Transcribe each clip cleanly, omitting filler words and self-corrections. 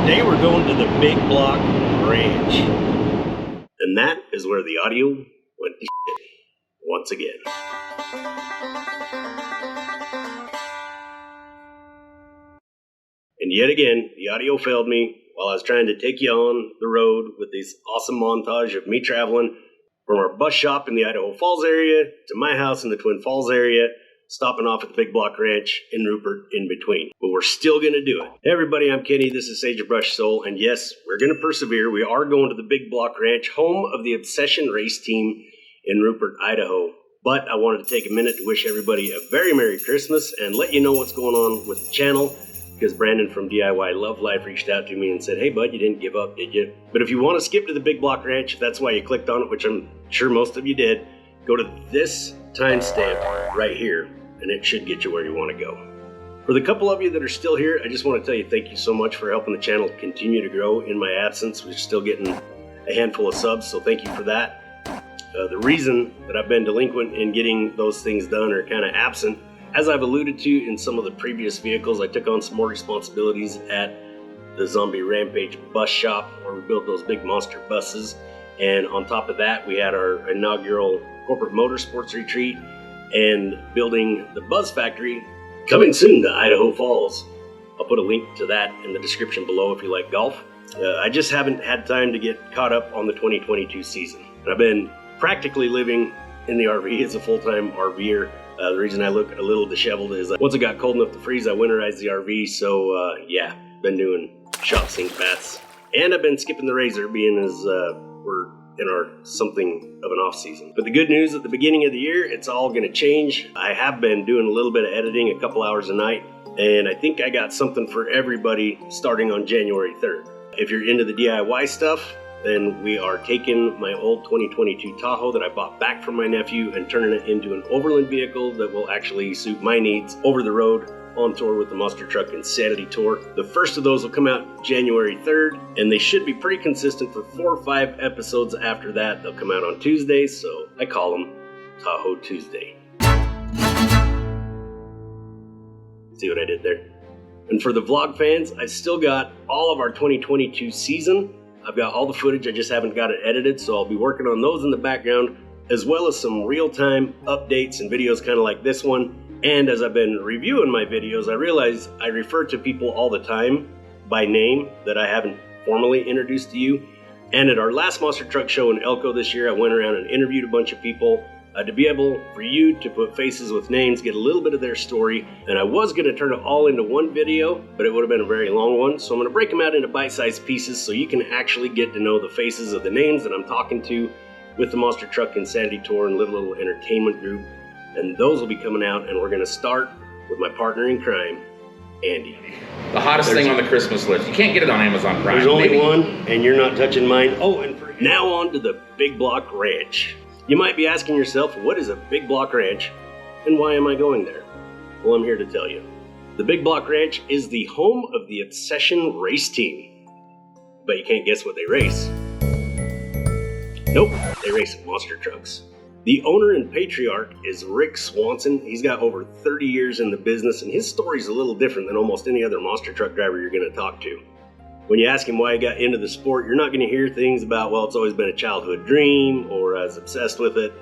Today we're going to the Big Block Ranch. And that is where the audio went to shit once again. And yet again, the audio failed me while I was trying to take you on the road with this awesome montage of me traveling from our bus shop in the Idaho Falls area to my house in the Twin Falls area, stopping off at the Big Block Ranch in Rupert in between. But we're still going to do it. Hey everybody, I'm Kenny. This is Sagebrush Soul. And yes, we're going to persevere. We are going to the Big Block Ranch, home of the Obsession race team in Rupert, Idaho. But I wanted to take a minute to wish everybody a very Merry Christmas and let you know what's going on with the channel. Because Brandon from DIY Love Life reached out to me and said, hey bud, you didn't give up, did you? But if you want to skip to the Big Block Ranch, if that's why you clicked on it, which I'm sure most of you did, go to this timestamp right here, and it should get you where you want to go. For the couple of you that are still here, I just want to tell you thank you so much for helping the channel continue to grow in my absence. We're still getting a handful of subs, so thank you for that. The reason that I've been delinquent in getting those things done or kind of absent, as I've alluded to in some of the previous vehicles, I took on some more responsibilities at the Zombie Rampage bus shop where we built those big monster buses. And on top of that, we had our inaugural corporate motorsports retreat and building the Buzz Factory coming soon to Idaho Falls. I'll put a link to that in the description below if you like golf. I just haven't had time to get caught up on the 2022 season. And I've been practically living in the RV as a full-time RVer. The reason I look a little disheveled is once it got cold enough to freeze, I winterized the RV. So yeah, been doing shop sink baths. And I've been skipping the razor being as we're in our something of an off season. But the good news at the beginning of the year, it's all going to change. I have been doing a little bit of editing, a couple hours a night. And I think I got something for everybody starting on January 3rd. If you're into the DIY stuff, then we are taking my old 2022 Tahoe that I bought back from my nephew and turning it into an overland vehicle that will actually suit my needs over the road on tour with the Monster Truck Insanity Tour. The first of those will come out January 3rd, and they should be pretty consistent for 4 or 5 episodes after that. They'll come out on Tuesdays, so I call them Tahoe Tuesday. See what I did there? And for the vlog fans, I've still got all of our 2022 season. I've got all the footage, I just haven't got it edited, so I'll be working on those in the background, as well as some real-time updates and videos kind of like this one. And as I've been reviewing my videos, I realize I refer to people all the time by name that I haven't formally introduced to you. And at our last Monster Truck show in Elko this year, I went around and interviewed a bunch of people to be able for you to put faces with names, get a little bit of their story. And I was going to turn it all into one video, but it would have been a very long one. So I'm going to break them out into bite-sized pieces so you can actually get to know the faces of the names that I'm talking to with the Monster Truck Insanity Tour and Little Entertainment Group. And those will be coming out, and we're going to start with my partner in crime, Andy. The hottest thing on the Christmas list. You can't get it on Amazon Prime. There's only one, and you're not touching mine. Oh, and now on to the Big Block Ranch. You might be asking yourself, what is a Big Block Ranch, and why am I going there? Well, I'm here to tell you. The Big Block Ranch is the home of the Obsession race team. But you can't guess what they race. Nope, they race monster trucks. The owner and patriarch is Rick Swanson. He's got over 30 years in the business, and his story's a little different than almost any other monster truck driver you're going to talk to. When you ask him why he got into the sport, you're not going to hear things about, well, it's always been a childhood dream, or I was obsessed with it,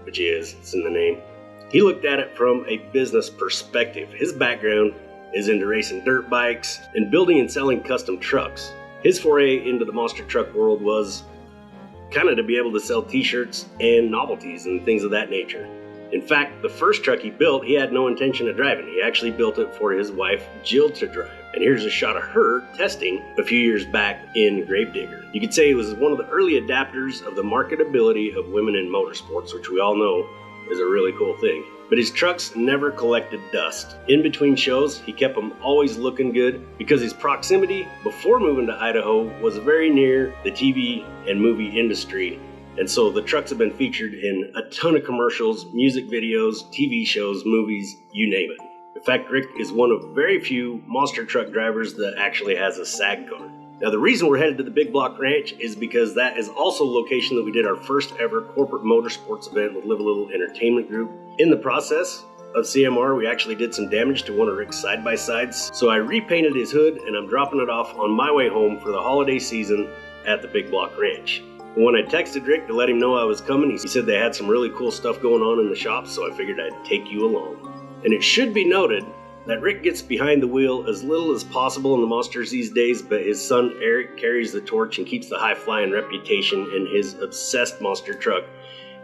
which he is, it's in the name. He looked at it from a business perspective. His background is into racing dirt bikes and building and selling custom trucks. His foray into the monster truck world was kind of to be able to sell t-shirts and novelties and things of that nature. In fact, the first truck he built, he had no intention of driving. He actually built it for his wife, Jill, to drive. And here's a shot of her testing a few years back in Gravedigger. You could say it was one of the early adapters of the marketability of women in motorsports, which we all know is a really cool thing. But his trucks never collected dust. In between shows, he kept them always looking good because his proximity before moving to Idaho was very near the TV and movie industry. And so the trucks have been featured in a ton of commercials, music videos, TV shows, movies, you name it. In fact, Rick is one of very few monster truck drivers that actually has a SAG card. Now, the reason we're headed to the Big Block Ranch is because that is also a location that we did our first ever corporate motorsports event with Live a Little Entertainment Group. In the process, of CMR, we actually did some damage to one of Rick's side-by-sides. So I repainted his hood and I'm dropping it off on my way home for the holiday season at the Big Block Ranch. When I texted Rick to let him know I was coming, he said they had some really cool stuff going on in the shop, so I figured I'd take you along. And it should be noted that Rick gets behind the wheel as little as possible in the monsters these days, but his son Eric carries the torch and keeps the high-flying reputation in his obsessed monster truck.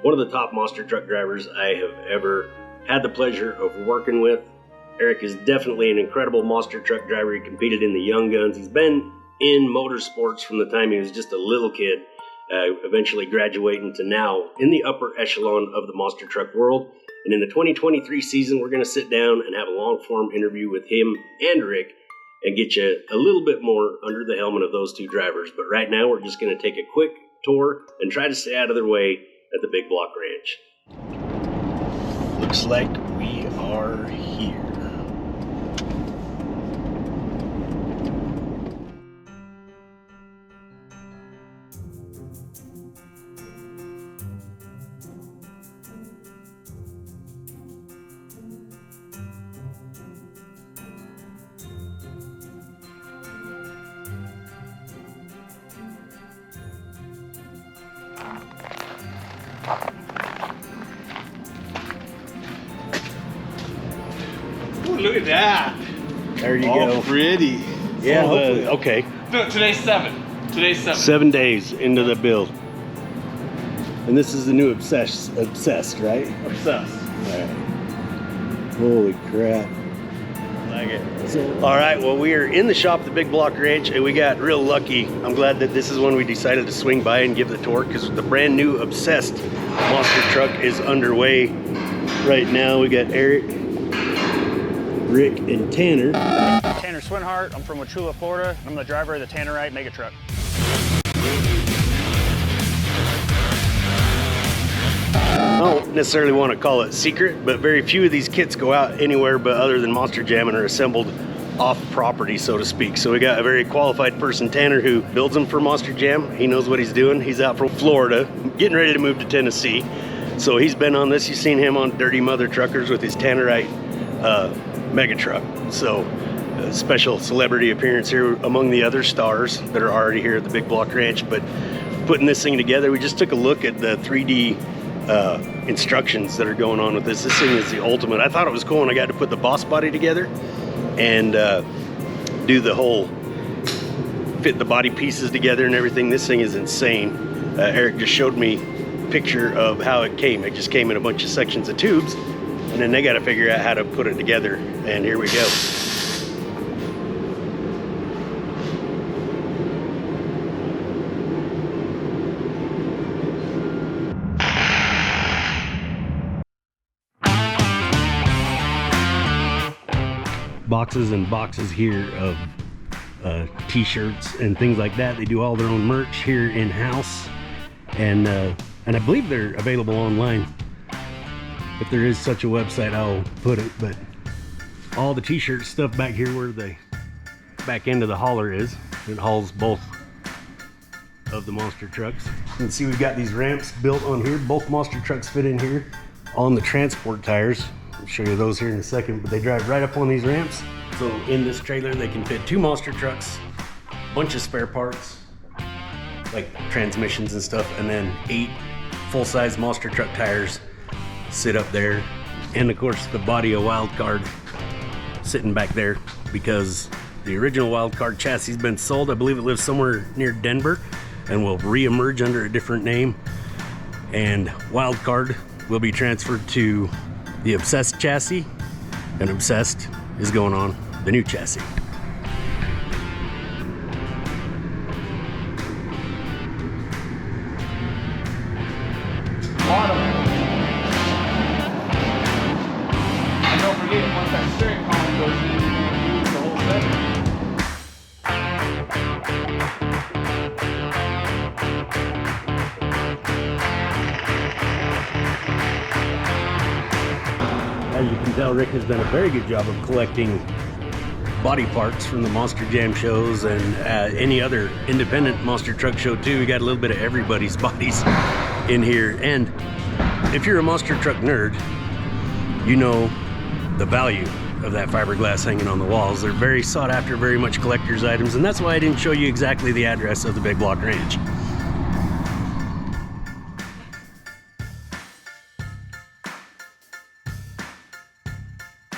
One of the top monster truck drivers I have ever had the pleasure of working with. Eric is definitely an incredible monster truck driver. He competed in the Young Guns. He's been in motorsports from the time he was just a little kid, eventually graduating to now in the upper echelon of the monster truck world. And in the 2023 season, we're going to sit down and have a long-form interview with him and Rick and get you a little bit more under the helmet of those two drivers. But right now, we're just going to take a quick tour and try to stay out of their way at the Big Block Ranch. Looks like we are here. Look at that. There you All go. pretty. Yeah, hopefully. Okay. No, today's 7. Today's 7. 7 days into the build. And this is the new obsessed, right? Obsessed. All right. Holy crap. Like it. So, all right, well, we are in the shop at the Big Block Ranch, and we got real lucky. I'm glad that this is when we decided to swing by and give the tour, because the brand new Obsessed monster truck is underway right now. We got Eric, Rick, and Tanner. Tanner Swinheart. I'm from Wauchula, Florida. I'm the driver of the Tannerite Mega Truck. I don't necessarily want to call it secret, but very few of these kits go out anywhere but other than Monster Jam and are assembled off property, so to speak. So we got a very qualified person, Tanner, who builds them for Monster Jam. He knows what he's doing. He's out from Florida, getting ready to move to Tennessee. So he's been on this. You've seen him on Dirty Mother Truckers with his Tannerite Mega Truck. So a special celebrity appearance here among the other stars that are already here at the Big Block Ranch. But putting this thing together, we just took a look at the 3D instructions that are going on with this. This thing is the ultimate. I thought it was cool when I got to put the boss body together and do the whole fit the body pieces together and everything. This thing is insane. Eric just showed me a picture of how it came. It just came in a bunch of sections of tubes, and then they got to figure out how to put it together, and here we go. Boxes and boxes here of t-shirts and things like that. They do all their own merch here in-house, and I believe they're available online. If there is such a website, I'll put it. But all the t-shirt stuff back here where the back end of the hauler is, it hauls both of the monster trucks. You can see we've got these ramps built on here. Both monster trucks fit in here on the transport tires. I'll show you those here in a second, but they drive right up on these ramps. So in this trailer, they can fit 2 monster trucks, a bunch of spare parts, like transmissions and stuff, and then 8 full-size monster truck tires sit up there. And of course, the body of Wildcard sitting back there, because the original Wildcard chassis has been sold. I believe it lives somewhere near Denver and will re-emerge under a different name. And Wildcard will be transferred to the Obsessed chassis, and Obsessed is going on the new chassis. Bottom. And don't forget, once that steering column goes in, you're going to use the whole set. As you can tell, Rick has done a very good job of collecting body parts from the Monster Jam shows and any other independent monster truck show too. We got a little bit of everybody's bodies in here. And if you're a monster truck nerd, you know the value of that fiberglass hanging on the walls. They're very sought after, very much collector's items, and that's why I didn't show you exactly the address of the Big Block Ranch.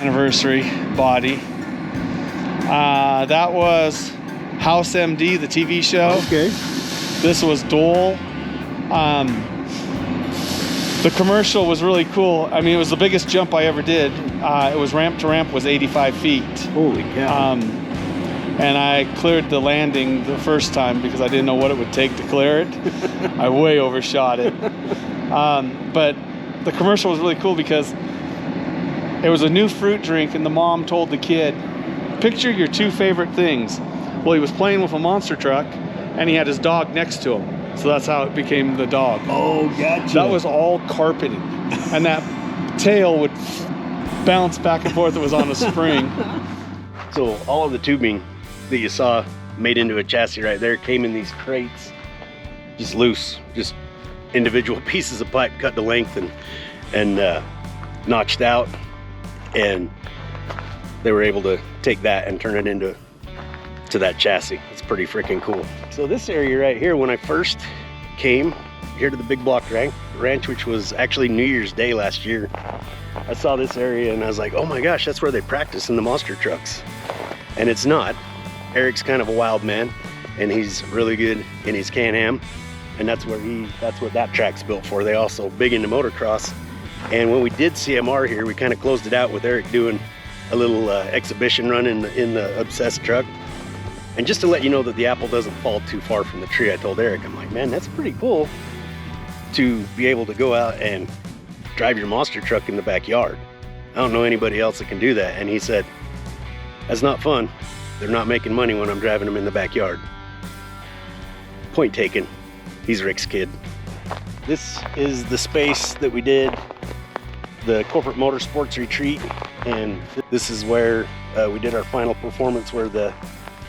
Anniversary body. That was House MD, the TV show. Okay. This was Dole. The commercial was really cool. I mean, it was the biggest jump I ever did. It was ramp to ramp was 85 feet. Holy cow. And I cleared the landing the first time because I didn't know what it would take to clear it. I way overshot it. But the commercial was really cool because it was a new fruit drink, and the mom told the kid, picture your two favorite things. Well, he was playing with a monster truck, and he had his dog next to him. So that's how it became the dog. Oh, gotcha. That was all carpeted. And that tail would bounce back and forth. It was on a spring. So all of the tubing that you saw made into a chassis right there came in these crates, just loose, just individual pieces of pipe cut to length and notched out. And they were able to take that and turn it into that chassis. It's pretty freaking cool. So this area right here, when I first came here to the Big Block Ranch, which was actually New Year's Day last year, I saw this area and I was like, oh my gosh, that's where they practice in the monster trucks. And it's not. Eric's kind of a wild man, and he's really good in his Can-Am, and that's what that track's built for. They also big into motocross. And when we did CMR here, we kind of closed it out with Eric doing a little exhibition run in the Obsessed truck. And just to let you know that the apple doesn't fall too far from the tree, I told Eric, I'm like, man, that's pretty cool to be able to go out and drive your monster truck in the backyard. I don't know anybody else that can do that. And he said, that's not fun. They're not making money when I'm driving them in the backyard. Point taken. He's Rick's kid. This is the space that we did the corporate motorsports retreat, and this is where we did our final performance, where the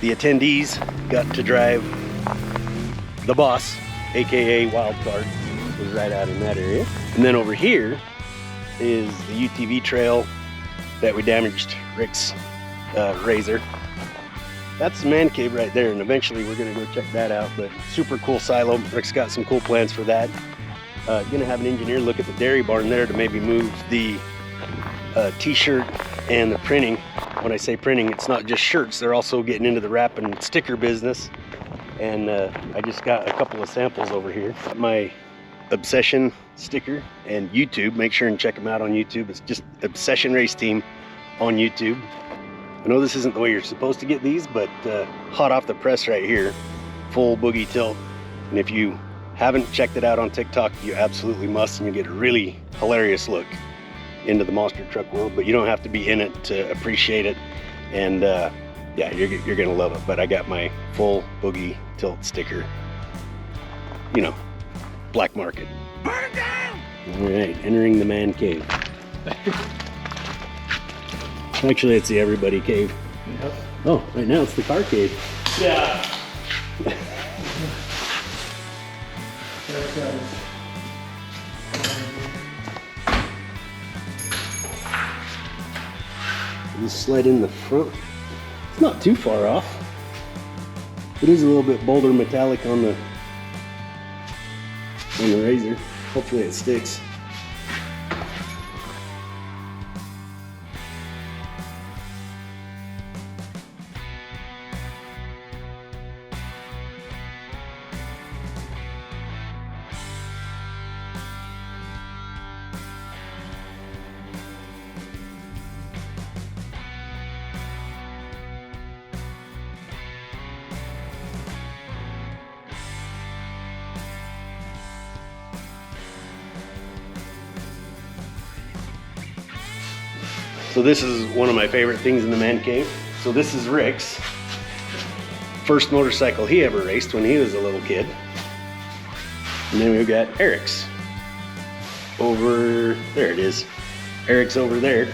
attendees got to drive the boss, aka Wildcard, was right out in that area. And then over here is the UTV trail that we damaged Rick's Razor. That's the man cave right there, and eventually we're gonna go check that out. But super cool silo. Rick's got some cool plans for that. Gonna have an engineer look at the dairy barn there to maybe move the t-shirt and the printing. When I say printing, it's not just shirts, they're also getting into the wrap and sticker business. And I just got a couple of samples over here. My Obsession sticker and YouTube, make sure and check them out on YouTube. It's just Obsession Race Team on YouTube. I know this isn't the way you're supposed to get these, but hot off the press right here, full boogie tilt. And if you haven't checked it out on TikTok, you absolutely must, and you get a really hilarious look into the monster truck world. But you don't have to be in it to appreciate it. And yeah, you're gonna love it. But I got my full boogie tilt sticker, you know, black market. Burn it down! All right, entering the man cave. Actually, it's the everybody cave. Yep. Oh, right now it's the car cave. Yeah. Just slide in the front. It's not too far off. It is a little bit bolder metallic on the Razor. Hopefully it sticks. So this is one of my favorite things in the man cave. So this is Rick's first motorcycle he ever raced when he was a little kid. And then we've got Eric's over there. It is. Eric's over there.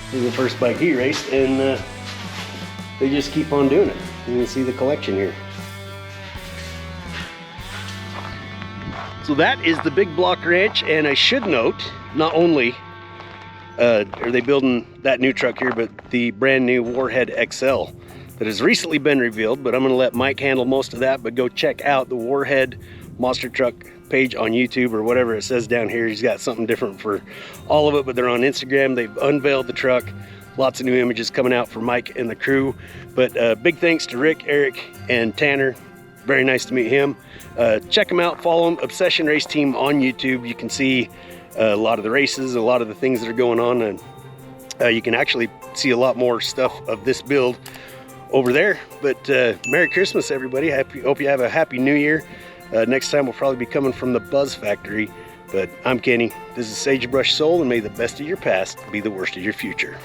This is the first bike he raced, and they just keep on doing it. You can see the collection here. So that is the Big Block Ranch, and I should note, not only are they building that new truck here, but the brand new Warhead XL that has recently been revealed. But I'm going to let Mike handle most of that. But go check out the Warhead monster truck page on YouTube or whatever it says down here. He's got something different for all of it, but they're on Instagram. They've unveiled the truck. Lots of new images coming out for Mike and the crew. But big thanks to Rick, Eric, and Tanner. Very nice to meet him. Check them out, follow them, Obsession Race Team on YouTube. You can see a lot of the races, a lot of the things that are going on, and you can actually see a lot more stuff of this build over there. But Merry Christmas, everybody. Hope you have a Happy New Year. Next time we'll probably be coming from the Buzz Factory. But I'm Kenny. This is Sagebrush Soul, and may the best of your past be the worst of your future.